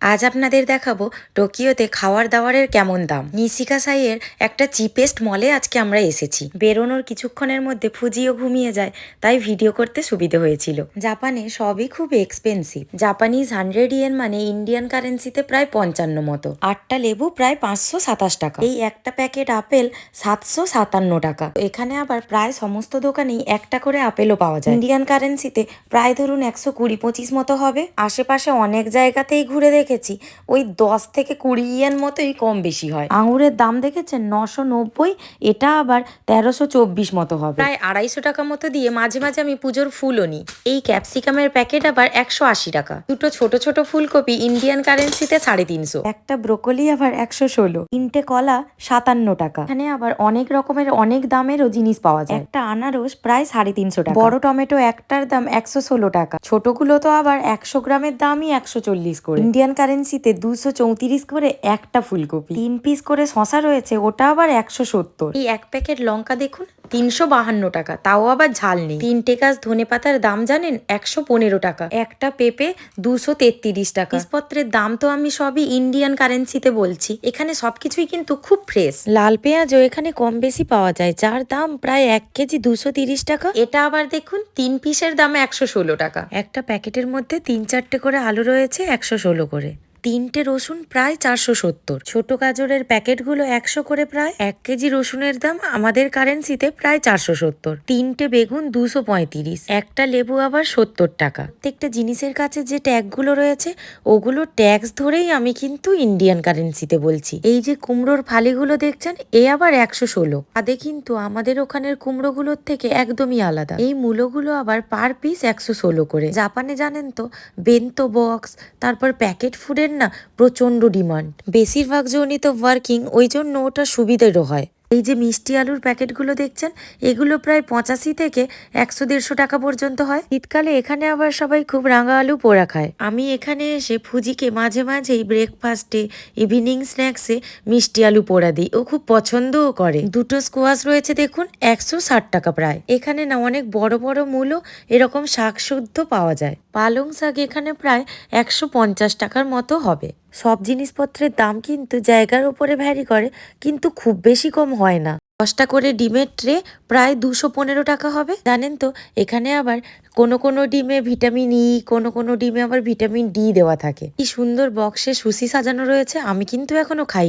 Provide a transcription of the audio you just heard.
আজ আপনাদের দেখাবো টোকিওতে খাওয়ার দাওয়ারের কেমন দাম। নিশিকাসাইয়ের একটা চিপেস্ট মলে আজকে আমরা এসেছি। বেরোনোর কিছুক্ষণের মধ্যে ফুজিও ঘুমিয়ে যায়, তাই ভিডিও করতে সুবিধে হয়েছিল। জাপানে সবই খুব এক্সপেন্সিভ। জাপানিজ 100 ইয়েন মানে ইন্ডিয়ান কারেন্সিতে প্রায় 55 মতো। 8টা লেবু প্রায় 527 টাকা। এই একটা প্যাকেট আপেল 757 টাকা। এখানে আবার প্রায় সমস্ত দোকানেই একটা করে আপেলও পাওয়া যায়। ইন্ডিয়ান কারেন্সিতে প্রায় ধরুন 120-25 মতো হবে। আশেপাশে অনেক জায়গাতেই ঘুরে দেখেছি ওই 10 থেকে 20 ইয়েন মতোই কম বেশি হয়। আঙুরের দাম দেখেছেন 990, এটা আবার 1324 মতো হবে। প্রায় 250 টাকা মতো দিয়ে মাঝে মাঝে আমি পুজোর ফুলও নিই। এই ক্যাপসিকামের প্যাকেট আবার 180 টাকা। দুটো ছোট ছোট ফুলকপি ইন্ডিয়ান কারেন্সিতে 350। একটা ব্রোকলি আবার 116। তিনটে কলা 57 টাকা। এখানে আবার অনেক রকমের অনেক দামেরও জিনিস পাওয়া যায়। একটা আনারস প্রায় 350 টাকা। বড় টমেটো একটার দাম 116 টাকা। ছোটগুলো তো আবার 100 গ্রামের দামই 140 করে। ইন্ডিয়ান কারেন্সিতে 234 করে একটা ফুলকপি। 3 পিস করে শশা রয়েছে, ওটা আবার 170। এই এক প্যাকেট লঙ্কা দেখুন 352 টাকা, তাও আবার ঝাল নেই। 3টে গাছ ধনে পাতার দাম জানেন 115 টাকা। একটা পেঁপে 233 টাকা। জিনিসপত্রের দাম তো আমি সবই ইন্ডিয়ান কারেন্সিতে বলছি, এখানে সবকিছুই কিন্তু খুব ফ্রেশ। লাল পেঁয়াজও এখানে কম বেশি পাওয়া যায়, যার দাম প্রায় 1 কেজি 230 টাকা। এটা আবার দেখুন 3 পিসের দাম 116 টাকা। একটা প্যাকেটের মধ্যে 3-4টে করে আলু রয়েছে 116 করে। 3টে রসুন প্রায় 470। ছোট গাজরের প্যাকেটগুলো 100 করে। প্রায় 1 কেজি রসুনের দাম আমাদের কারেন্সিতে প্রায় 470। 3টে বেগুন 235। একটা লেবু আবার 70 টাকা। প্রত্যেকটা জিনিসের কাছে যে ট্যাগগুলো রয়েছে ওগুলো ট্যাক্স ধরেই আমি কিন্তু ইন্ডিয়ান কারেন্সিতে বলছি। এই যে কুমড়োর ফালিগুলো দেখছেন, এ আবার 116। আদে কিন্তু আমাদের ওখানের কুমড়োগুলোর থেকে একদমই আলাদা। এই মূলোগুলো আবার পার পিস 116 করে। জাপানে জানেন তো বেন্তো বক্স, তারপর প্যাকেট ফুডের না প্রচন্ড ডিমান্ড। বেশিরভাগ জনই তো ওয়ার্কিং, ওই জন্য ওটা সুবিধেরও হয়। এই যে মিষ্টি আলুর প্যাকেটগুলো দেখছেন, এগুলো প্রায় 85 থেকে 100-150 টাকা পর্যন্ত হয়। শীতকালে এখানে আবার সবাই খুব রাঙা আলু পোড়া খায়। আমি এখানে এসে ফুজিকে মাঝে মাঝেই ব্রেকফাস্টে, ইভিনিং স্ন্যাক্সে মিষ্টি আলু পোড়া দিই, ও খুব পছন্দও করে। দুটো স্কোয়াশ রয়েছে দেখুন 160 টাকা প্রায়। এখানে না অনেক বড় বড় মূলো এরকম শাক শুদ্ধ পাওয়া যায়। পালং শাক এখানে প্রায় 150 টাকার মতো হবে। সব জিনিসপত্রের দাম কিন্তু জায়গার উপরে ভ্যারি করে, কিন্তু খুব বেশি কম হয় না। 10টা করে ডিমের ট্রে প্রায় 215 টাকা হবে। জানেন তো এখানে আবার কোনো কোনো ডিমে ভিটামিন ই, কোনো কোনো ডিমে আবার ভিটামিন ডি দেওয়া থাকে। কি সুন্দর বক্সে সুশি সাজানো রয়েছে, আমি কিন্তু এখনো খাই।